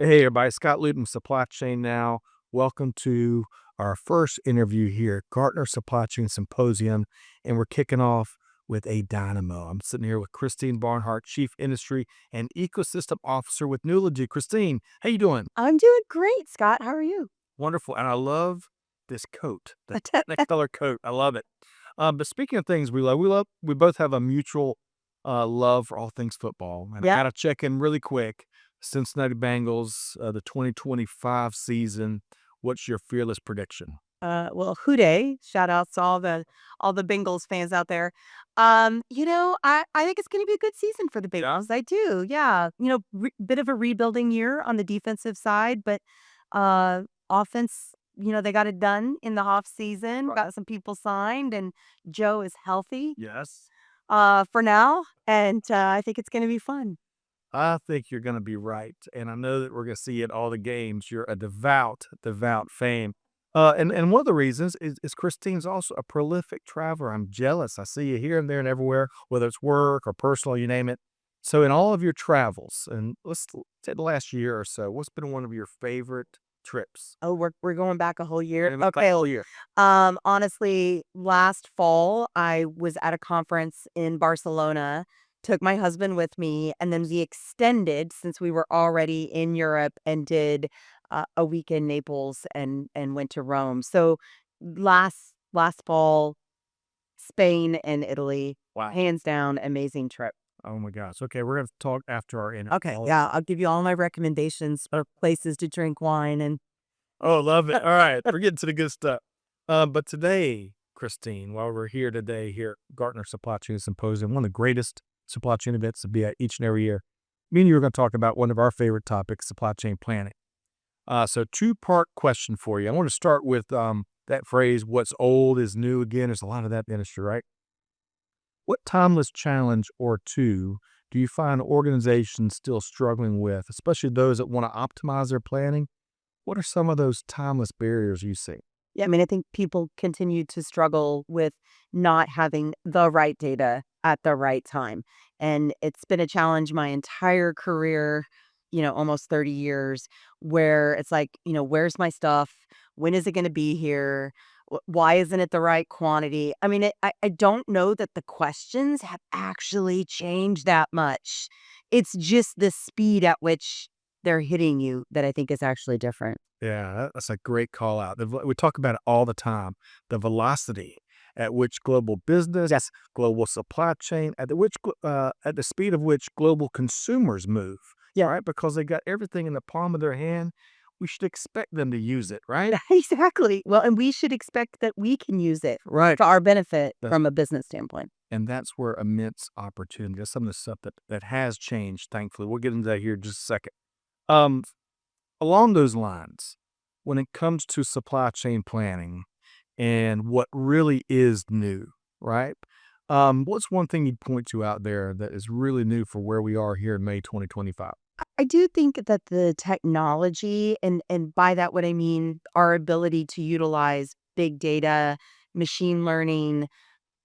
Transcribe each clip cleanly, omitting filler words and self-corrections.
Hey, everybody. Scott Luton, Supply Chain Now. Welcome to our first interview here at Gartner Supply Chain Symposium. And we're kicking off with a dynamo. I'm sitting here with Christine Barnhart, Chief Industry and Ecosystem Officer with Nulogy. Christine, how you doing? I'm doing great, Scott. How are you? Wonderful. And I love this coat, the Technicolor coat. I love it. But speaking of things we both have a mutual love for all things football. And I Yeah. got to check in really quick. Cincinnati Bengals, the 2025 season. What's your fearless prediction? Well, Houday, shout outs to all the Bengals fans out there. I think it's going to be a good season for the Yeah. Bengals. I do. Yeah. Bit of a rebuilding year on the defensive side, but offense, they got it done in the off season, Right. got some people signed, and Joe is healthy Yes. for now, and I think it's going to be fun. I think you're going to be right. And I know that we're going to see it all the games. You're a devout fan. And one of the reasons is Christine's also a prolific traveler. I'm jealous. I see you here and there and everywhere, whether it's work or personal, you name it. So in all of your travels, and let's say the last year or so, what's been one of your favorite trips? Oh, we're going back a whole year. And like Okay. whole year. Honestly, last fall I was at a conference in Barcelona, took my husband with me, and then we extended since we were already in Europe and did a week in Naples and went to Rome. So last fall, Spain and Italy, Wow. hands down, amazing trip. Oh my gosh. Okay, we're gonna talk after our interview. Okay, yeah, I'll give you all my recommendations of places to drink wine and Oh, love it. All right, we're getting to the good stuff. But today, Christine, while we're here today here at Gartner Supply Chain Symposium, one of the greatest supply chain events to be at each and every year, me and you are going to talk about one of our favorite topics, supply chain planning. So two-part question for you. I want to start with that phrase, what's old is new again. There's a lot of that in the industry, right? What timeless challenge or two do you find organizations still struggling with, especially those that want to optimize their planning? What are some of those timeless barriers you see? Yeah, I mean, I think people continue to struggle with not having the right data at the right time. And it's been a challenge my entire career, almost 30 years, where it's like, where's my stuff? When is it going to be here? Why isn't it the right quantity? I mean, I don't know that the questions have actually changed that much. It's just the speed at which they're hitting you that I think is actually different. Yeah, that's a great call out. We talk about it all the time. The velocity at which global business, Yes. global supply chain, at the speed of which global consumers move, Yeah. right? Because they got everything in the palm of their hand. We should expect them to use it, right? Exactly. Well, and we should expect that we can use it Right. to our benefit That's, from a business standpoint. and that's where immense opportunity. That's some of the stuff that has changed. Thankfully, we'll get into that here in just a second. Um, Along those lines, when it comes to supply chain planning and what really is new, right? What's one thing you'd point to out there that is really new for where we are here in May 2025? I do think that the technology, and by that what I mean our ability to utilize big data, machine learning,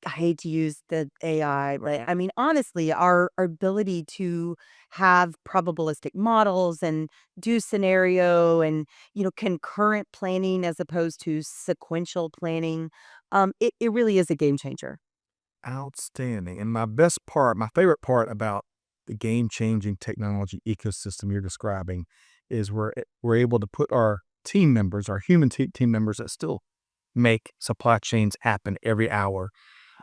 I hate to use the AI, but I mean, honestly, our ability to have probabilistic models and do scenario and, concurrent planning as opposed to sequential planning, it really is a game changer. Outstanding. And my favorite part about the game-changing technology ecosystem you're describing is we're able to put our team members, our team members that still make supply chains happen every hour.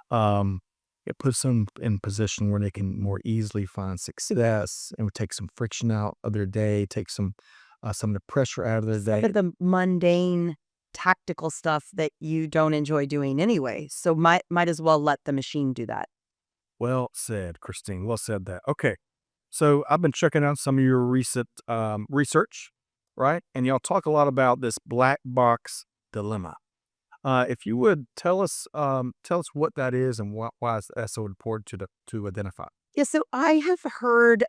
Um, it puts them in position where they can more easily find success and would take some friction out of their day, take some of the pressure out of their Some day. of the mundane tactical stuff that you don't enjoy doing anyway. So might as well let the machine do that. Well said, Christine. Well said that. Okay. So I've been checking out some of your recent research, right? And y'all talk a lot about this black box dilemma. If you would tell us what that is and why is that so important to identify. Yeah, so I have heard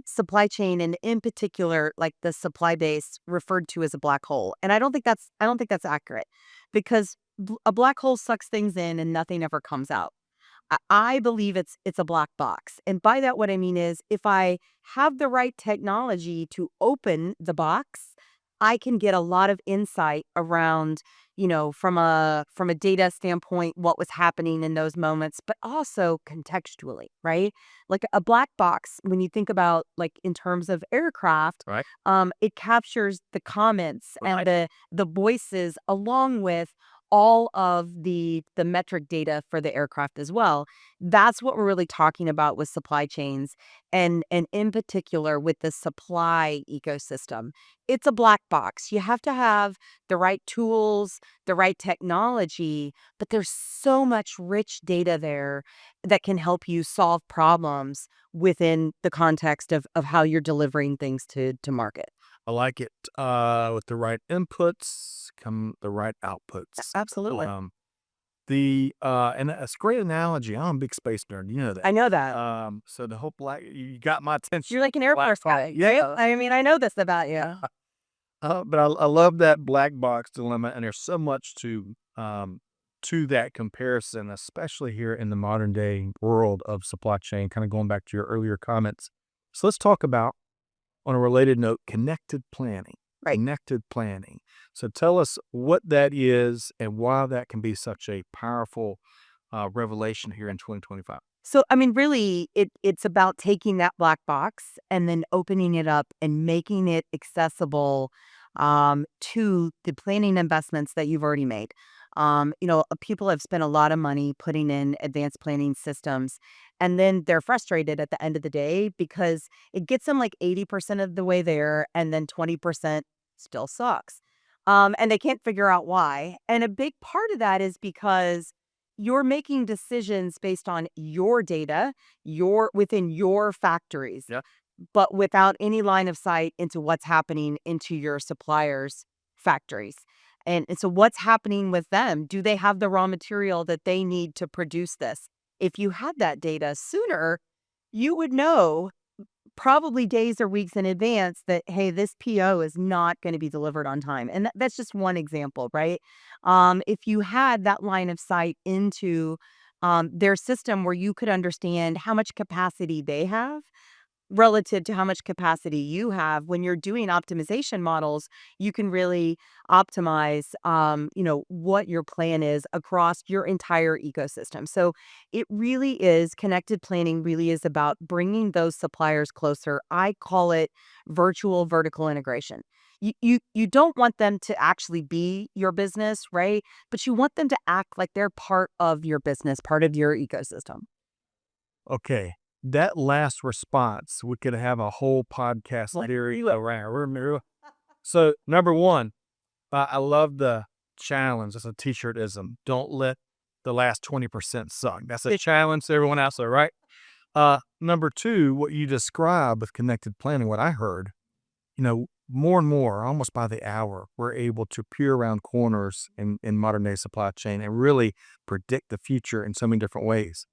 supply chain and in particular like the supply base referred to as a black hole. And I don't think that's accurate because a black hole sucks things in and nothing ever comes out. I believe it's a black box. And by that, what I mean is if I have the right technology to open the box, I can get a lot of insight around, from a data standpoint, what was happening in those moments, but also contextually, right? Like a black box, when you think about like in terms of aircraft, Right. it captures the comments Right. and the voices along with all of the metric data for the aircraft as well. That's what we're really talking about with supply chains and in particular with the supply ecosystem. It's a black box. You have to have the right tools, the right technology, but there's so much rich data there that can help you solve problems within the context of how you're delivering things to market. I like it. With the right inputs come the right outputs. Absolutely. Um, and that's a great analogy. I'm a big space nerd. You know that. I know that. So the whole black, you got my attention. You're like an Air Black Force box. guy, Yeah. right? I mean, I know this about you. But I love that black box dilemma, and there's so much to that comparison, especially here in the modern day world of supply chain. Kind of going back to your earlier comments. So let's talk about, on a related note, connected planning. Right. Connected planning. So tell us what that is and why that can be such a powerful revelation here in 2025. So, I mean, really, it's about taking that black box and then opening it up and making it accessible to the planning investments that you've already made. People have spent a lot of money putting in advanced planning systems, and then they're frustrated at the end of the day because it gets them like 80% of the way there, and then 20% still sucks. And they can't figure out why. And a big part of that is because you're making decisions based on your data, your within your factories, Yeah. but without any line of sight into what's happening into your suppliers' factories. And so what's happening with them? Do they have the raw material that they need to produce this? If you had that data sooner, you would know probably days or weeks in advance that, hey, this PO is not going to be delivered on time. And that's just one example, right? If you had that line of sight into their system where you could understand how much capacity they have relative to how much capacity you have when you're doing optimization models, you can really optimize what your plan is across your entire ecosystem. So it really is, connected planning really is about bringing those suppliers closer. I call it virtual vertical integration. You don't want them to actually be your business, right? But you want them to act like they're part of your business, part of your ecosystem. Okay. That last response, we could have a whole podcast series around. So, number one, I love the challenge. It's a t-shirtism. Don't let the last 20% suck. That's a challenge to everyone else there, right? Number two, what you describe with connected planning, what I heard, more and more, almost by the hour, we're able to peer around corners in modern day supply chain and really predict the future in so many different ways.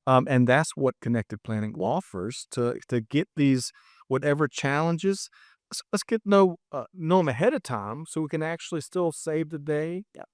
And that's what connected planning offers to get these whatever challenges. Let's get know them ahead of time so we can actually still save the day in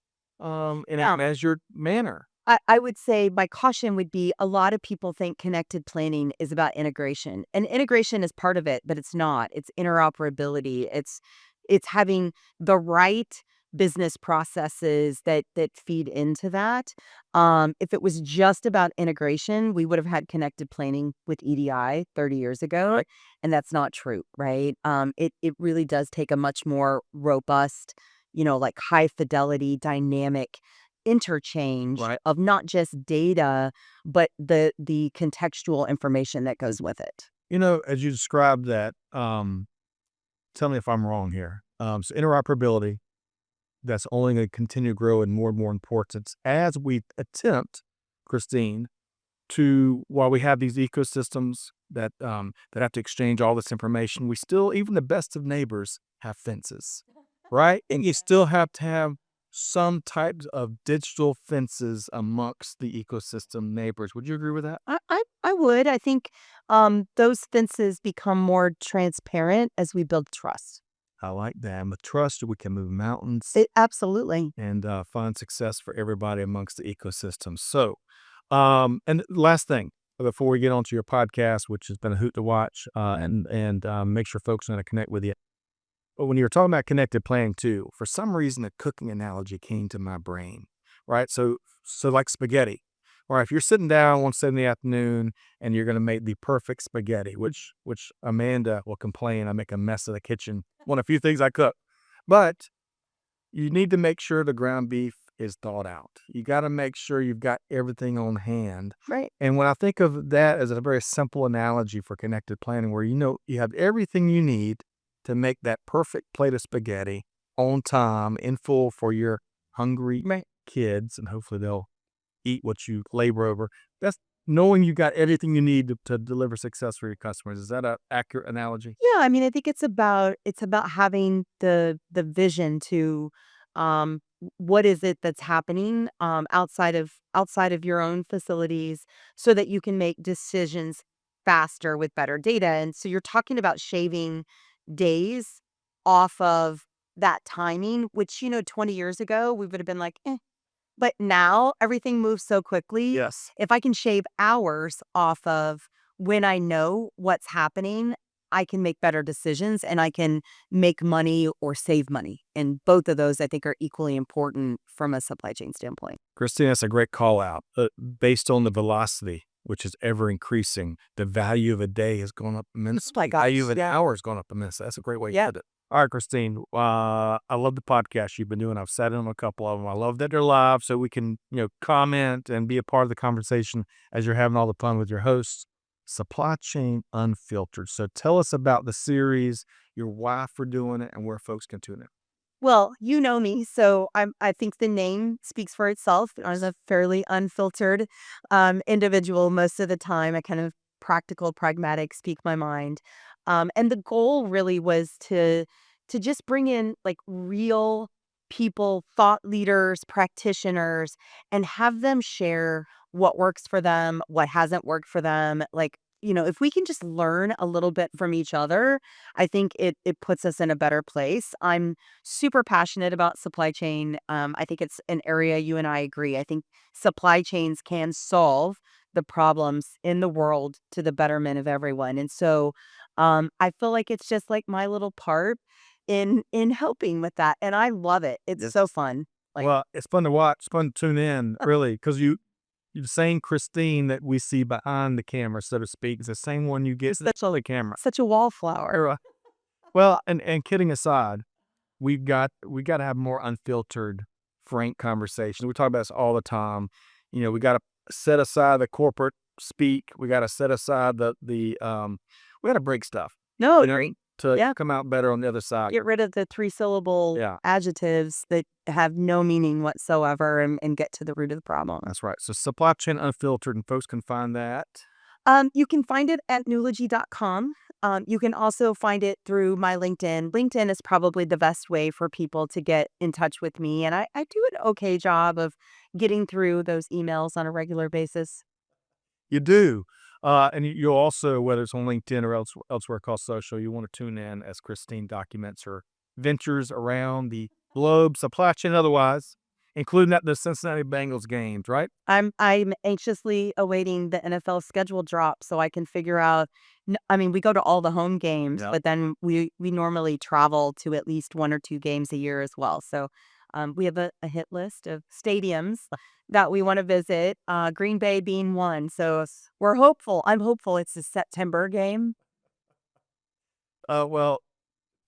a Yeah. measured manner. I would say my caution would be a lot of people think connected planning is about integration. And integration is part of it, but it's not. It's interoperability. It's having the right business processes that feed into that. If it was just about integration, we would have had connected planning with EDI 30 years ago. Right. And that's not true, right? It really does take a much more robust, like high fidelity, dynamic interchange Right. of not just data, but the contextual information that goes with it. As you described that, tell me if I'm wrong here. So interoperability, that's only going to continue to grow in more and more importance as we attempt, Christine, to while we have these ecosystems that have to exchange all this information, we still, even the best of neighbors, have fences, right? And you still have to have some types of digital fences amongst the ecosystem neighbors. Would you agree with that? I would. I think those fences become more transparent as we build trust. I like that. And with trust, we can move mountains Absolutely. and find success for everybody amongst the ecosystem. So, And last thing before we get on to your podcast, which has been a hoot to watch, and make sure folks are going to connect with you. But when you were talking about connected planning too, for some reason a cooking analogy came to my brain, right? So like spaghetti. Or if you're sitting down one Saturday afternoon and you're going to make the perfect spaghetti, which Amanda will complain I make a mess of the kitchen. One of the few things I cook, but you need to make sure the ground beef is thawed out. You got to make sure you've got everything on hand. Right. And when I think of that as a very simple analogy for connected planning, where you have everything you need to make that perfect plate of spaghetti on time, in full for your hungry Right. kids, and hopefully they'll eat what you labor over. That's knowing you got everything you need to deliver success for your customers. Is that an accurate analogy? Yeah, I mean, I think it's about having the vision to what is it that's happening outside of your own facilities so that you can make decisions faster with better data. And so you're talking about shaving days off of that timing, which 20 years ago we would have been like, eh. But now everything moves so quickly. Yes. If I can shave hours off of when I know what's happening, I can make better decisions and I can make money or save money. And both of those I think are equally important from a supply chain standpoint. Christine, that's a great call out. Based on the velocity, which is ever increasing, the value of a day has gone up immensely. My The value of gosh, an yeah. hour has gone up immensely. That's a great way to Yeah. put it. All right, Christine. I love the podcast you've been doing. I've sat in on a couple of them. I love that they're live, so we can comment and be a part of the conversation as you're having all the fun with your hosts. Supply Chain Unfiltered. So tell us about the series, your why for doing it, and where folks can tune in. Well, you know me, so I think the name speaks for itself. I was a fairly unfiltered individual most of the time. I kind of practical, pragmatic, speak my mind. And the goal really was to just bring in like real people, thought leaders, practitioners, and have them share what works for them, what hasn't worked for them. Like, if we can just learn a little bit from each other, I think it puts us in a better place. I'm super passionate about supply chain. I think it's an area you and I agree. I think supply chains can solve the problems in the world to the betterment of everyone. And so I feel like it's just like my little part in helping with that. And I love it. It's so fun. Like Well, it's fun to watch. It's fun to tune in, really, because you're the same Christine that we see behind the camera, so to speak, is the same one you get such on the camera. such a wallflower. Well, and kidding aside, we got to have more unfiltered, frank conversation. We talk about this all the time. We got to set aside the corporate speak. We got to set aside we got to break stuff. No, you know, agree. to Yeah. come out better on the other side. Get rid of the three-syllable Yeah, adjectives that have no meaning whatsoever and get to the root of the problem. that's right. So Supply Chain Unfiltered, and folks can find that. You can find it at nulogy.com. You can also find it through my LinkedIn. LinkedIn is probably the best way for people to get in touch with me. And I do an okay job of getting through those emails on a regular basis. You do. And you'll also, whether it's on LinkedIn or elsewhere across social, you want to tune in as Christine documents her ventures around the globe, supply chain otherwise, including at the Cincinnati Bengals games, right? I'm anxiously awaiting the NFL schedule drop so I can figure out. I mean, we go to all the home games, Yeah. but then we normally travel to at least one or two games a year as well. So we have a hit list of stadiums that we want to visit. Green Bay being one. So we're hopeful. I'm hopeful it's a September game. Well,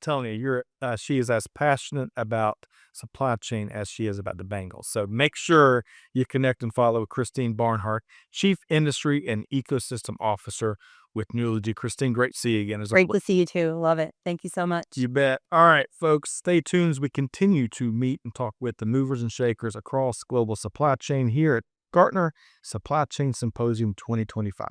telling you, she is as passionate about supply chain as she is about the Bengals. So make sure you connect and follow Christine Barnhart, Chief Industry and Ecosystem Officer with Nulogy. Christine, great to see you again. As Great always. to see you too. Love it. Thank you so much. You bet. All right, folks, stay tuned as we continue to meet and talk with the movers and shakers across global supply chain here at Gartner Supply Chain Symposium 2025.